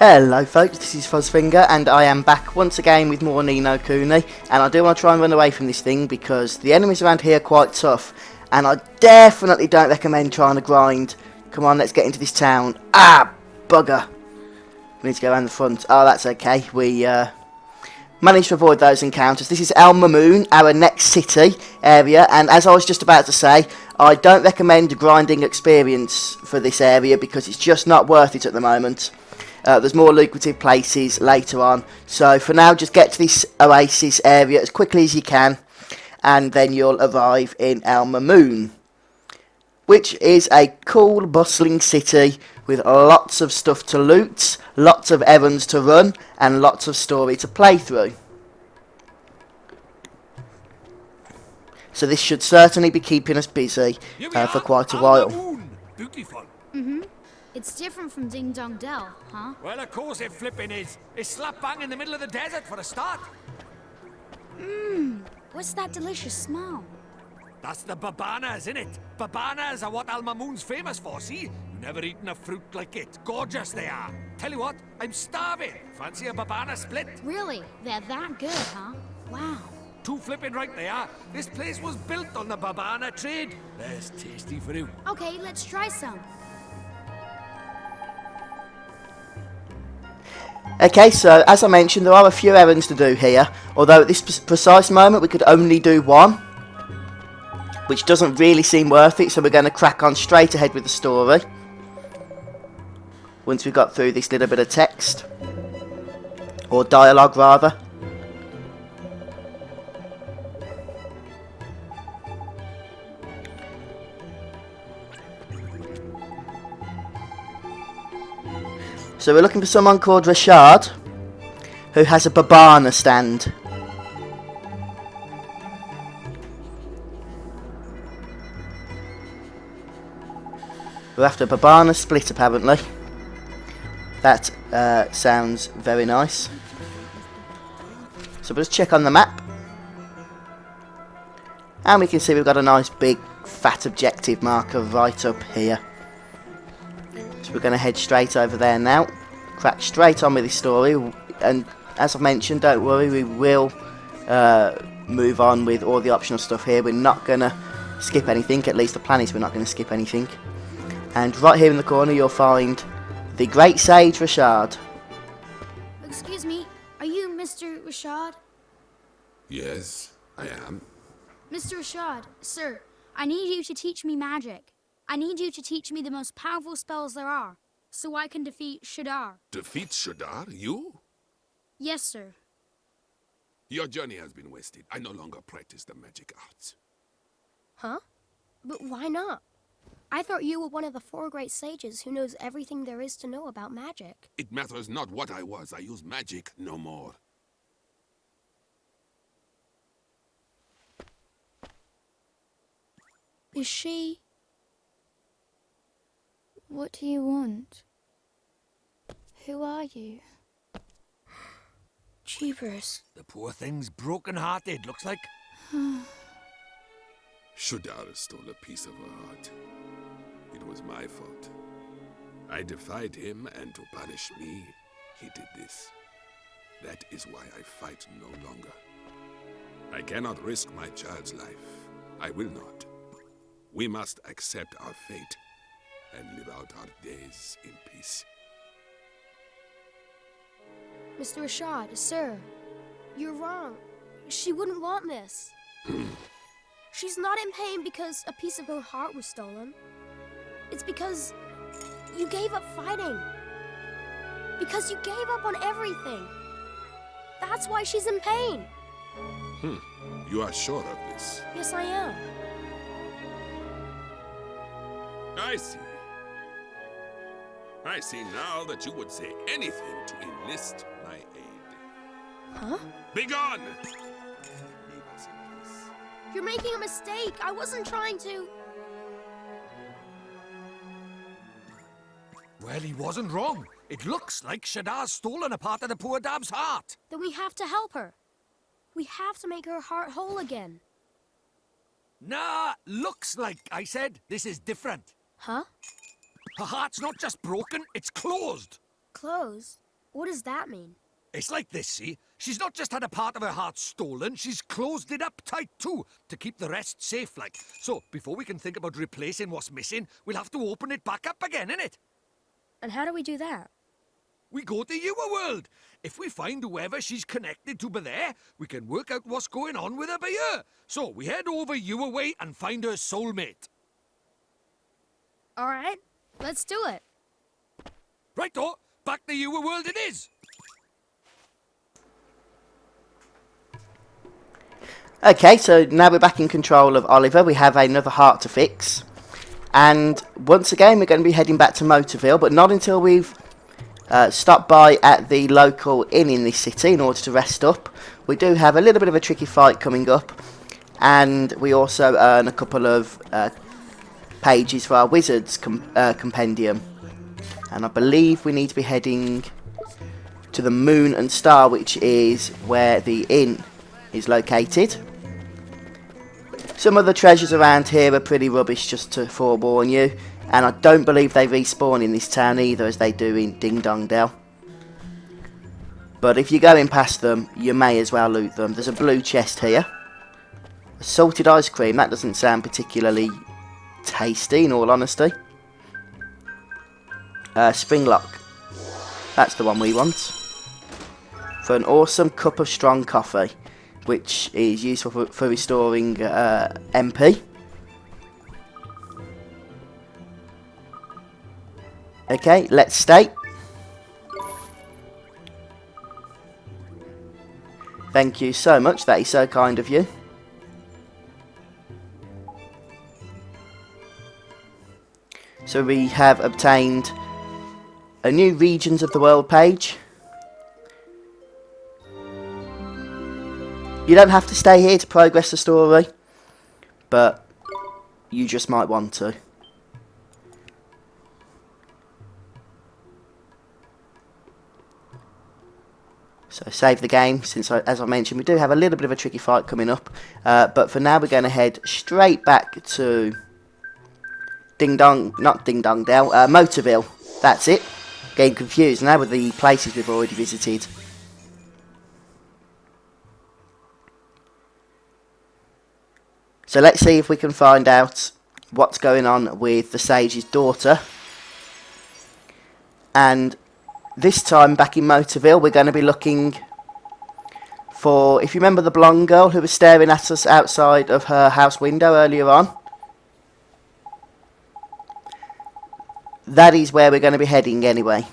Hello folks, this is Fuzzfinger and I am back once again with more Ni No Kuni, and I do want to try and run away from this thing because the enemies around here are quite tough and I definitely don't recommend trying to grind. Come on, let's get into this town. Ah, bugger. We need to go around the front. Oh, that's okay. We managed to avoid those encounters. This is Mamoon, our next city area, and as I was just about to say, I don't recommend a grinding experience for this area because it's just not worth it at the moment. There's more lucrative places later on. So for now, just get to this oasis area as quickly as you can, and then you'll arrive in Mamoon, which is a cool, bustling city with lots of stuff to loot, lots of errands to run, and lots of story to play through. So this should certainly be keeping us busy for quite a while. Beautiful. It's different from Ding Dong Dell, huh? Well, of course it flipping is. It's slap bang in the middle of the desert for a start. What's that delicious smell? That's the babanas, innit? Babanas are what Mamoon's famous for, see? You never eaten a fruit like it. Gorgeous they are. Tell you what, I'm starving. Fancy a babana split? Really? They're that good, huh? Wow. Too flipping right they are. This place was built on the babana trade. There's tasty fruit. Okay, let's try some. Okay, so as I mentioned, there are a few errands to do here, although at this precise moment we could only do one, which doesn't really seem worth it, so we're going to crack on straight ahead with the story once we've got through this little bit of text, or dialogue rather. So we're looking for someone called Rashad, who has a babana stand. We're after a babana split, apparently. That sounds very nice. So let's check on the map. And we can see we've got a nice big fat objective marker right up here. So we're going to head straight over there now, crack straight on with this story, and as I've mentioned, don't worry, we will move on with all the optional stuff here. We're not going to skip anything, at least the plan is we're not going to skip anything. And right here in the corner you'll find the great sage Rashad. Excuse me, are you Mr. Rashad? Yes, I am. Mr. Rashad, sir, I need you to teach me magic. I need you to teach me the most powerful spells there are, so I can defeat Shadar. Defeat Shadar? You? Yes, sir. Your journey has been wasted. I no longer practice the magic arts. Huh? But why not? I thought you were one of the 4 great sages who knows everything there is to know about magic. It matters not what I was. I use magic no more. Is she... What do you want? Who are you? Jeepers. The poor thing's broken-hearted, looks like. Shadar stole a piece of her heart. It was my fault. I defied him, and to punish me, he did this. That is why I fight no longer. I cannot risk my child's life. I will not. We must accept our fate and live out our days in peace. Mr. Rashad, sir, you're wrong. She wouldn't want this. She's not in pain because a piece of her heart was stolen. It's because you gave up fighting. Because you gave up on everything. That's why she's in pain. You are sure of this? Yes, I am. I see. I see now that you would say anything to enlist my aid. Huh? Begone! Leave us in peace. You're making a mistake. I wasn't trying to... Well, he wasn't wrong. It looks like Shadar's stolen a part of the poor dab's heart. Then we have to help her. We have to make her heart whole again. Nah, looks like, I said. This is different. Huh? Her heart's not just broken, it's closed. Closed? What does that mean? It's like this, see? She's not just had a part of her heart stolen, she's closed it up tight too, to keep the rest safe like. So, before we can think about replacing what's missing, we'll have to open it back up again, innit? And how do we do that? We go to your world. If we find whoever she's connected to by there, we can work out what's going on with her by here. So, we head over your way and find her soulmate. All right, let's do it. Righto, back to your world it is. Okay, so now we're back in control of Oliver. We have another heart to fix. And once again, we're going to be heading back to Motorville, but not until we've stopped by at the local inn in this city in order to rest up. We do have a little bit of a tricky fight coming up, and we also earn a couple of pages for our wizard's compendium. And I believe we need to be heading to the Moon and Star, which is where the inn is located. Some of the treasures around here are pretty rubbish, just to forewarn you, and I don't believe they respawn in this town either, as they do in Ding Dong Dell. But if you're going past them, you may as well loot them. There's a blue chest here. Salted ice cream, that doesn't sound particularly tasty in all honesty. Springlock, that's the one we want. For an awesome cup of strong coffee, which is useful for restoring MP. Okay, let's stay. Thank you so much, that is so kind of you. So we have obtained a new Regions of the World page. You don't have to stay here to progress the story, but you just might want to. So save the game, since as I mentioned, we do have a little bit of a tricky fight coming up. But for now we're going to head straight back to Motorville. That's it. Getting confused now with the places we've already visited. So let's see if we can find out what's going on with the sage's daughter. And this time back in Motorville, we're going to be looking for, if you remember the blonde girl who was staring at us outside of her house window earlier on. That is where we're going to be heading anyway.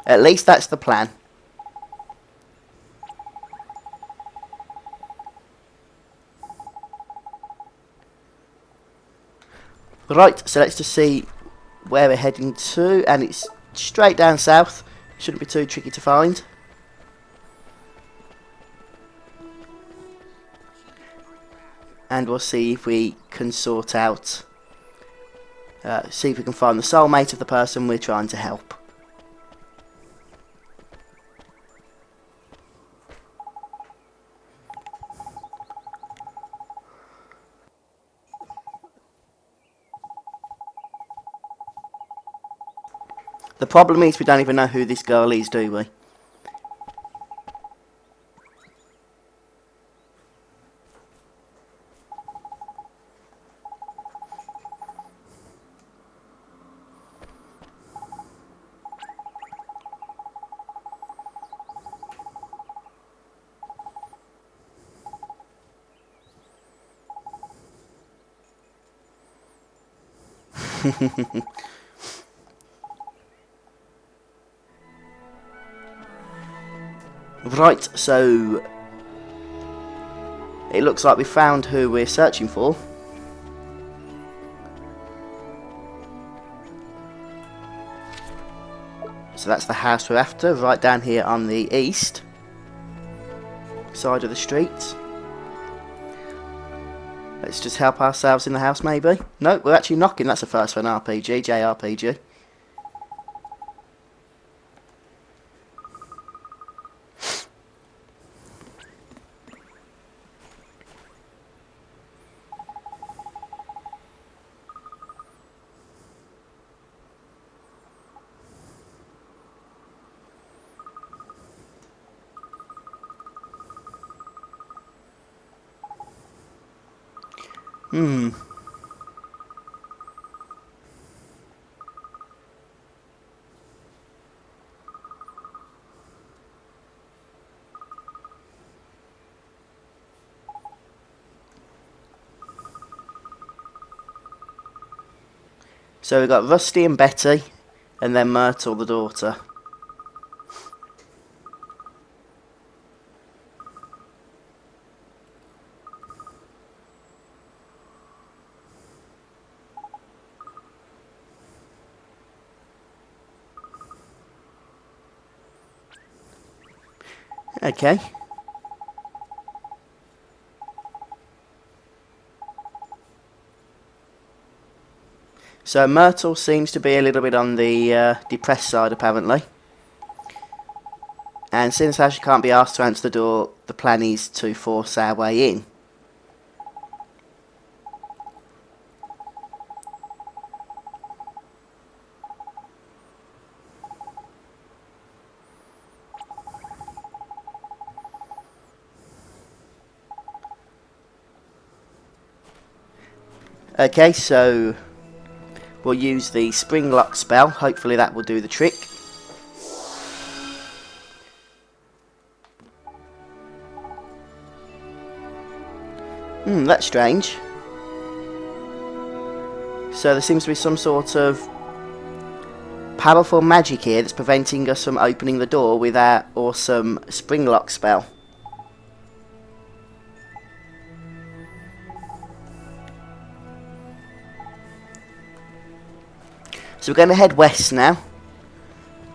At least that's the plan. Right, so let's just see where we're heading to, and it's straight down south. Shouldn't be too tricky to find. And we'll see if we can sort out, see if we can find the soulmate of the person we're trying to help. The problem is we don't even know who this girl is, do we? Right, so it looks like we found who we're searching for. So that's the house we're after, right down here on the east side of the street. Let's just help ourselves in the house, maybe. No, we're actually knocking. That's a first for an RPG, JRPG. Hmm. So we've got Rusty and Betty, and then Myrtle, the daughter. Okay. So Myrtle seems to be a little bit on the depressed side, apparently. And since how she can't be asked to answer the door, the plan is to force our way in. Okay, so we'll use the spring lock spell. Hopefully that will do the trick. That's strange. So there seems to be some sort of powerful magic here that's preventing us from opening the door with our awesome spring lock spell. So we're going to head west now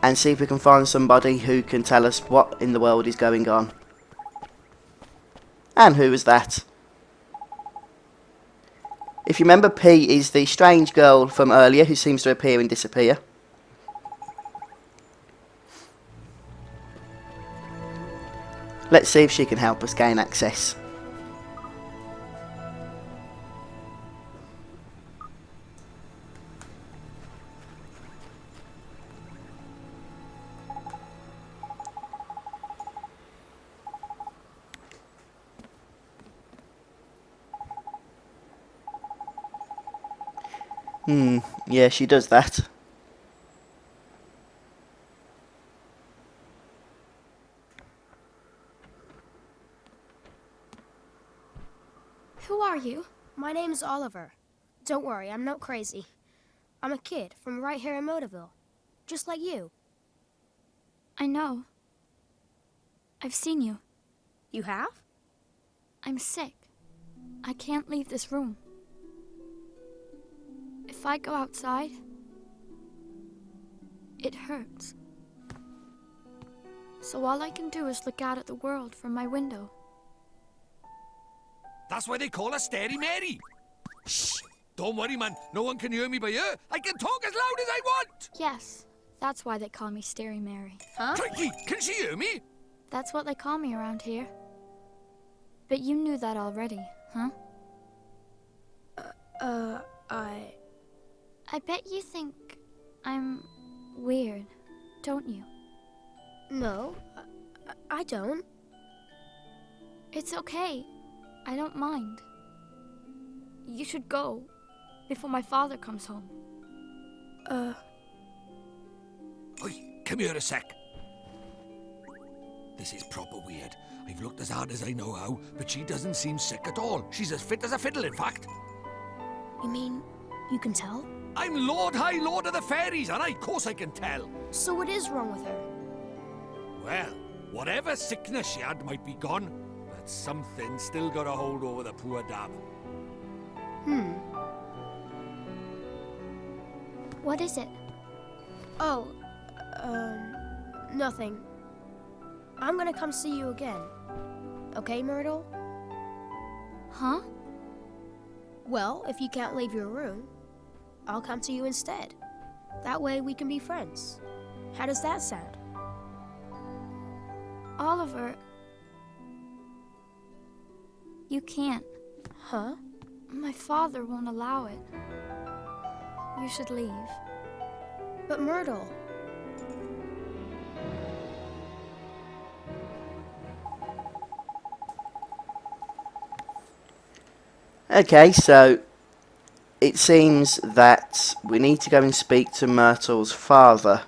and see if we can find somebody who can tell us what in the world is going on. And who was that? If you remember, P is the strange girl from earlier who seems to appear and disappear. Let's see if she can help us gain access. Yeah, she does that. Who are you? My name's Oliver. Don't worry, I'm not crazy. I'm a kid from right here in Motorville. Just like you. I know. I've seen you. You have? I'm sick. I can't leave this room. If I go outside, it hurts. So all I can do is look out at the world from my window. That's why they call her Stary Mary. Shh! Don't worry, man. No one can hear me by ear. I can talk as loud as I want. Yes, that's why they call me Stary Mary. Huh? Crikey, can she hear me? That's what they call me around here. But you knew that already, huh? I bet you think I'm weird, don't you? No, I don't. It's okay. I don't mind. You should go before my father comes home. Oi, come here a sec. This is proper weird. I've looked as hard as I know how, but she doesn't seem sick at all. She's as fit as a fiddle, in fact. You mean you can tell? I'm Lord High Lord of the Fairies, and of course I can tell. So what is wrong with her? Well, whatever sickness she had might be gone, but something still got a hold over the poor dab. What is it? Oh, nothing. I'm gonna come see you again. Okay, Myrtle? Huh? Well, if you can't leave your room, I'll come to you instead. That way we can be friends. How does that sound? Oliver, you can't. Huh? My father won't allow it. You should leave. But Myrtle... Okay, so it seems that we need to go and speak to Myrtle's father.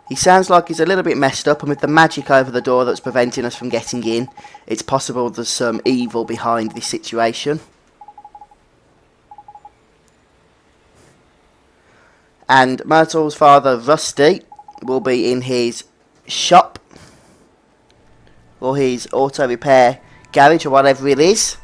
He sounds like he's a little bit messed up, and with the magic over the door that's preventing us from getting in, it's possible there's some evil behind this situation. And Myrtle's father, Rusty, will be in his shop, or his auto repair garage, or whatever it is,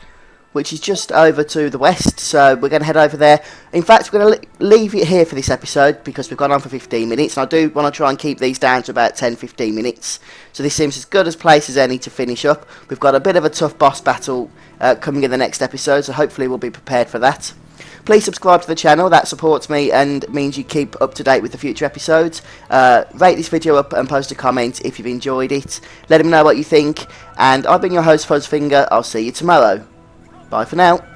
which is just over to the west. So we're going to head over there. In fact, we're going to leave it here for this episode because we've gone on for 15 minutes, and I do want to try and keep these down to about 10-15 minutes. So this seems as good a place as any to finish up. We've got a bit of a tough boss battle coming in the next episode, so hopefully we'll be prepared for that. Please subscribe to the channel, that supports me and means you keep up to date with the future episodes. Rate this video up and post a comment if you've enjoyed it. Let me know what you think, and I've been your host, Fuzzfinger. I'll see you tomorrow. Bye for now.